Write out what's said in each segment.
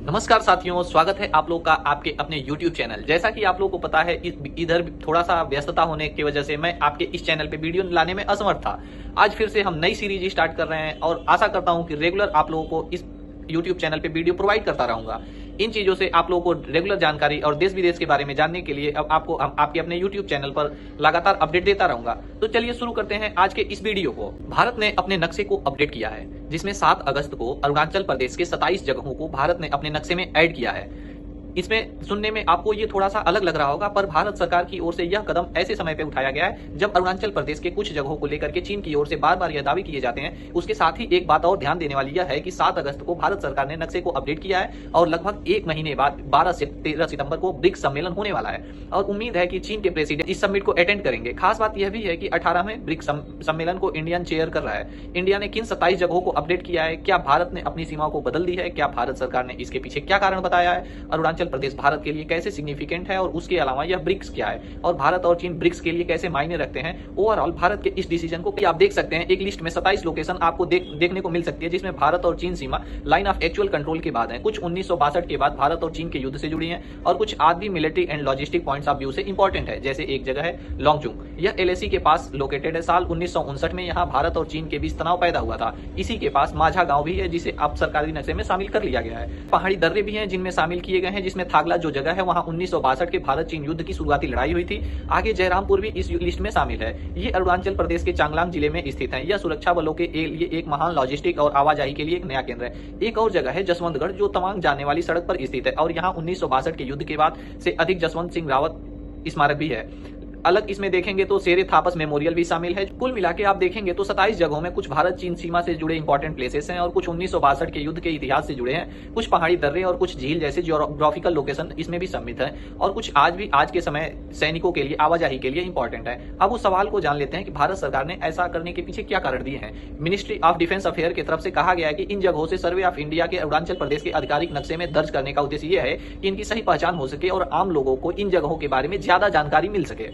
नमस्कार साथियों, स्वागत है आप लोग का आपके अपने YouTube चैनल। जैसा कि आप लोगों को पता है, इधर थोड़ा सा व्यस्तता होने की वजह से मैं आपके इस चैनल पे वीडियो लाने में असमर्थ था। आज फिर से हम नई सीरीज स्टार्ट कर रहे हैं और आशा करता हूं कि रेगुलर आप लोगों को इस YouTube चैनल पे वीडियो प्रोवाइड करता रहूंगा। इन चीजों से आप लोगों को रेगुलर जानकारी और देश विदेश के बारे में जानने के लिए अब आपको आपके अपने YouTube चैनल पर लगातार अपडेट देता रहूंगा। तो चलिए शुरू करते हैं आज के इस वीडियो को। भारत ने अपने नक्शे को अपडेट किया है, जिसमें 7 अगस्त को अरुणाचल प्रदेश के 27 जगहों को भारत ने अपने नक्शे में ऐड किया है। इसमें सुनने में आपको ये थोड़ा सा अलग लग रहा होगा, पर भारत सरकार की ओर से यह कदम ऐसे समय पे उठाया गया है जब अरुणाचल प्रदेश के कुछ जगहों को लेकर के चीन की ओर से बार बार यह दावे किए जाते हैं। उसके साथ ही एक बात और ध्यान देने वाली यह है कि 7 अगस्त को भारत सरकार ने नक्शे को अपडेट किया है और लगभग एक महीने बाद 12 से 13 सितंबर को ब्रिक्स सम्मेलन होने वाला है और उम्मीद है कि चीन के प्रेसिडेंट इस समिट को अटेंड करेंगे। खास बात यह भी है कि 18वें ब्रिक्स सम्मेलन को इंडियन चेयर कर रहा है। इंडिया ने किन 27 जगहों को अपडेट किया है? क्या भारत ने अपनी सीमाओं को बदल दी है? क्या भारत सरकार ने इसके पीछे क्या कारण बताया है? अरुणाचल प्रदेश भारत के लिए कैसे सिग्निफिकेंट है और उसके अलावा यह ब्रिक्स क्या है और भारत और चीन ब्रिक्स के लिए कैसे मायने रखते हैं? ओवरऑल भारत के इस डिसीजन को आप देख सकते हैं। एक लिस्ट में 27 लोकेशन आपको देखने को मिल सकती है, जिसमें भारत और चीन सीमा लाइन ऑफ एक्चुअल कंट्रोल के बाद है। कुछ 1962 के बाद भारत और चीन के युद्ध से जुड़ी हैं और कुछ आज भी military and logistic points of view से इंपॉर्टेंट है। जैसे एक जगह है लोंगचुंग, यह LAC के पास लोकेटेड है। साल 1959 में यहाँ भारत और चीन के बीच तनाव पैदा हुआ था। इसी के पास माझा गांव भी है, जिसे अब सरकारी नक्शे में शामिल कर लिया गया है। पहाड़ी दर्रे भी हैं जिनमें शामिल किए गए हैं, जिसमें थागला जो जगह है वहाँ 1962 के भारत चीन युद्ध की शुरुआती लड़ाई हुई थी। आगे जयरामपुर भी इस लिस्ट में शामिल है। ये अरुणाचल प्रदेश के चांगलांग जिले में स्थित है। यह सुरक्षा बलों के लिए एक महान लॉजिस्टिक और आवाजाही के लिए एक नया केंद्र है। एक और जगह है जसवंतगढ़, जो तवांग जाने वाली सड़क पर स्थित है और यहाँ 1962 के युद्ध के बाद से अधिक जसवंत सिंह रावत स्मारक भी है। अलग इसमें देखेंगे तो शेरे थापस मेमोरियल भी शामिल है। कुल मिला के आप देखेंगे तो 27 जगहों में कुछ भारत चीन सीमा से जुड़े इंपॉर्टेंट प्लेसेस हैं और कुछ 1962 के युद्ध के इतिहास से जुड़े हैं। कुछ पहाड़ी दर्रे और कुछ झील जैसे ज्योग्राफिकल लोकेशन इसमें भी सम्मिलित हैं और कुछ आज के समय सैनिकों के लिए आवाजाही के लिए इंपॉर्टेंट है। अब उस सवाल को जान लेते हैं कि भारत सरकार ने ऐसा करने के पीछे क्या कारण दिए हैं। मिनिस्ट्री ऑफ डिफेंस अफेयर की तरफ से कहा गया है कि इन जगहों से सर्वे ऑफ इंडिया के अरुणाचल प्रदेश के आधिकारिक नक्शे में दर्ज करने का उद्देश्य यह है कि इनकी सही पहचान हो सके और आम लोगों को इन जगहों के बारे में ज्यादा जानकारी मिल सके।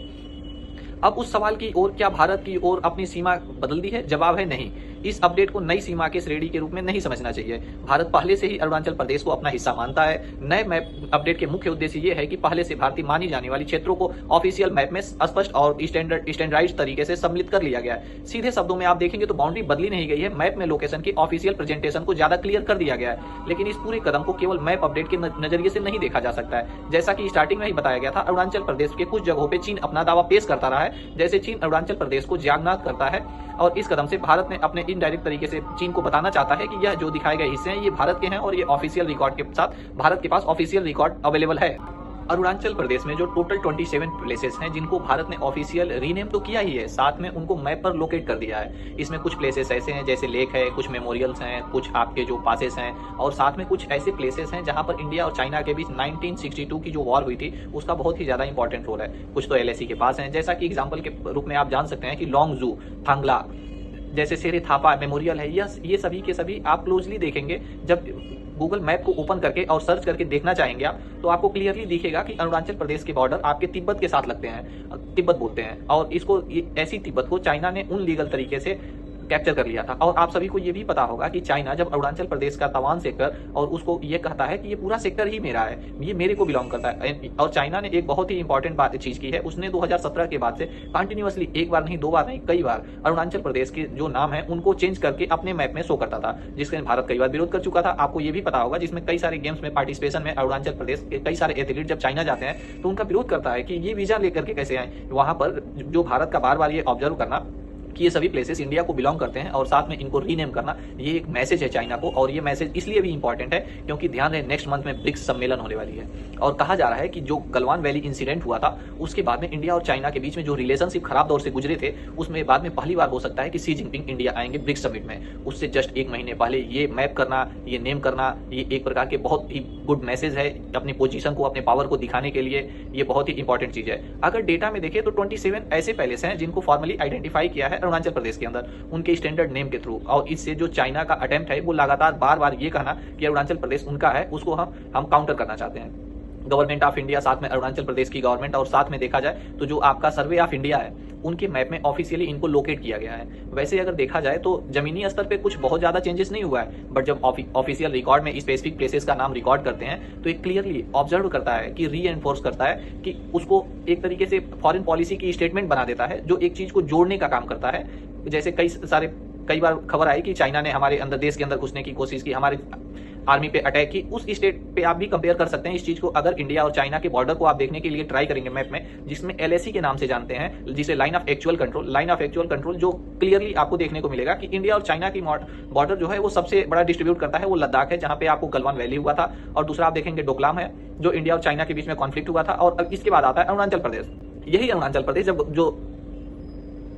अब उस सवाल की ओर, क्या भारत की ओर अपनी सीमा बदल दी है? जवाब है नहीं। इस अपडेट को नई सीमा के श्रेणी के रूप में नहीं समझना चाहिए। भारत पहले से ही अरुणाचल प्रदेश को अपना हिस्सा मानता है। नए मैप अपडेट के मुख्य उद्देश्य ये है कि पहले से भारतीय मानी जाने वाली क्षेत्रों को ऑफिशियल मैप में स्पष्ट और स्टैंडर्डाइज्ड तरीके से सम्मिलित कर लिया गया है। सीधे शब्दों में आप देखेंगे तो बाउंड्री बदली नहीं गई है, मैप में लोकेशन की ऑफिशियल प्रेजेंटेशन को ज्यादा क्लियर कर दिया गया है। लेकिन इस पूरे कदम को केवल मैप अपडेट के नजरिए से नहीं देखा जा सकता है। जैसा कि स्टार्टिंग में ही बताया गया था, अरुणाचल प्रदेश के कुछ जगहों पर चीन अपना दावा पेश करता रहा है। जैसे चीन अरुणाचल प्रदेश को ज्ञातनात करता है और इस कदम से भारत ने अपने इनडायरेक्ट तरीके से चीन को बताना चाहता है कि यह जो दिखाए गए हिस्से हैं ये भारत के हैं और ये ऑफिशियल रिकॉर्ड के साथ भारत के पास ऑफिशियल रिकॉर्ड अवेलेबल है। अरुणाचल प्रदेश में जो टोटल 27 प्लेसेस हैं जिनको भारत ने ऑफिशियल रीनेम तो किया ही है, साथ में उनको मैप पर लोकेट कर दिया है। इसमें कुछ प्लेसेस ऐसे हैं जैसे लेक है, कुछ मेमोरियल्स हैं, कुछ आपके जो पासेस हैं और साथ में कुछ ऐसे प्लेसेस हैं जहां पर इंडिया और चाइना के बीच 1962 की जो वॉर हुई थी उसका बहुत ही ज्यादा इंपॉर्टेंट रोल है। कुछ तो LAC के पास है, जैसा कि एग्जाम्पल के रूप में आप जान सकते हैं कि लोंगजू, थांगला, जैसे शेरे थापा मेमोरियल है। ये सभी के सभी आप क्लोजली देखेंगे, जब गूगल मैप को ओपन करके और सर्च करके देखना चाहेंगे आप, तो आपको क्लियरली दिखेगा कि अरुणाचल प्रदेश के बॉर्डर आपके तिब्बत के साथ लगते हैं। तिब्बत बोलते हैं और इसको ऐसी तिब्बत को चाइना ने उन लीगल तरीके से कैप्चर कर लिया था। और आप सभी को ये भी पता होगा कि चाइना जब अरुणाचल प्रदेश का तवांग सेक्टर और उसको ये कहता है कि ये पूरा सेक्टर ही मेरा है, ये मेरे को बिलोंग करता है। और चाइना ने एक बहुत ही इंपॉर्टेंट बात चीज की है, उसने 2017 के बाद से कंटिन्यूअसली एक बार नहीं, 2 बार नहीं, कई बार अरुणाचल प्रदेश के जो नाम है उनको चेंज करके अपने मैप में शो करता था, जिसके भारत कई बार विरोध कर चुका था। आपको ये भी पता होगा, जिसमें कई सारे गेम्स में पार्टिसिपेशन में अरुणाचल प्रदेश के कई सारे एथलीट जब चाइना जाते हैं तो उनका विरोध करता है कि ये वीजा लेकर के कैसे आए। वहां पर जो भारत का बार बार ये ऑब्जर्व करना कि ये सभी प्लेसेस इंडिया को बिलोंग करते हैं और साथ में इनको रीनेम करना, ये एक मैसेज है चाइना को। और ये मैसेज इसलिए भी इंपॉर्टेंट है क्योंकि ध्यान रहे नेक्स्ट मंथ में ब्रिक्स सम्मेलन होने वाली है और कहा जा रहा है कि जो गलवान वैली इंसिडेंट हुआ था उसके बाद में इंडिया और चाइना के बीच में जो रिलेशनशिप खराब दौर से गुजरे थे, उसमें बाद में पहली बार हो सकता है कि शी जिनपिंग इंडिया आएंगे ब्रिक्स समिट में। उससे जस्ट एक महीने पहले ये मैप करना, ये नेम करना, ये एक प्रकार के बहुत ही गुड मैसेज है अपनी पोजीशन को, अपने पावर को दिखाने के लिए। ये बहुत ही इंपॉर्टेंट चीज है। अगर डेटा में देखें तो 27 ऐसे पैलेस हैं जिनको फॉर्मली आइडेंटिफाई किया है अरुणाचल प्रदेश के अंदर उनके स्टैंडर्ड नेम के थ्रू। और इससे जो चाइना का अटेम्प्ट है वो लगातार बार बार ये कहना कि अरुणाचल प्रदेश उनका है, उसको हम काउंटर करना चाहते हैं। गवर्नमेंट ऑफ इंडिया, साथ में अरुणाचल प्रदेश की गवर्नमेंट और साथ में देखा जाए तो जो आपका सर्वे ऑफ इंडिया है उनके मैप में ऑफिशियली इनको लोकेट किया गया है। वैसे अगर देखा जाए तो जमीनी स्तर पे कुछ बहुत ज्यादा चेंजेस नहीं हुआ है, बट जब ऑफिशियल रिकॉर्ड में स्पेसिफिक प्लेसेस का नाम रिकॉर्ड करते हैं तो एक क्लियरली ऑब्जर्व करता है कि री एनफोर्स करता है कि उसको एक तरीके से फॉरेन पॉलिसी की स्टेटमेंट बना देता है जो एक चीज को जोड़ने का काम करता है। जैसे कई बार खबर आई कि चाइना ने हमारे अंदर देश के अंदर घुसने की कोशिश की, हमारे आर्मी पे अटैक की। उस स्टेट पे आप भी कंपेयर कर सकते हैं इस चीज को। अगर इंडिया और चाइना के बॉर्डर को आप देखने के लिए ट्राई करेंगे मैप में, जिसमें LAC के नाम से जानते हैं, जिसे लाइन ऑफ एक्चुअल कंट्रोल, जो क्लियरली आपको देखने को मिलेगा कि इंडिया और चाइना की बॉर्डर जो है वो सबसे बड़ा डिस्ट्रीब्यूट करता है वो लद्दाख है, जहां पे आपको गलवान वैली हुआ था, और दूसरा आप देखेंगे डोकलाम है जो इंडिया और चाइना के बीच में कॉन्फ्लिक्ट हुआ था, और इसके बाद आता है अरुणाचल प्रदेश। यही अरुणाचल प्रदेश जो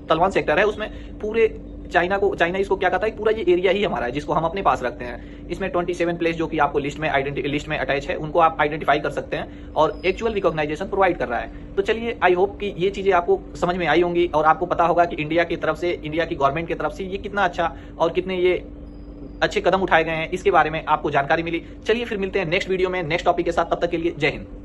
तलवान सेक्टर है उसमें पूरे चाइना इसको क्या कहता है, पूरा ये एरिया ही हमारा है जिसको हम अपने पास रखते हैं। इसमें 27 प्लेस जो कि आपको लिस्ट में अटैच है, उनको आप आइडेंटिफाई कर सकते हैं और एक्चुअल रिकॉग्नाइजेशन प्रोवाइड कर रहा है। तो चलिए, आई होप कि ये चीजें आपको समझ में आई होंगी और आपको पता होगा कि इंडिया की गवर्नमेंट की तरफ से ये कितना अच्छा और कितने ये अच्छे कदम उठाए गए हैं, इसके बारे में आपको जानकारी मिली। चलिए फिर मिलते हैं नेक्स्ट वीडियो में नेक्स्ट टॉपिक के साथ, तब तक के लिए जय हिंद।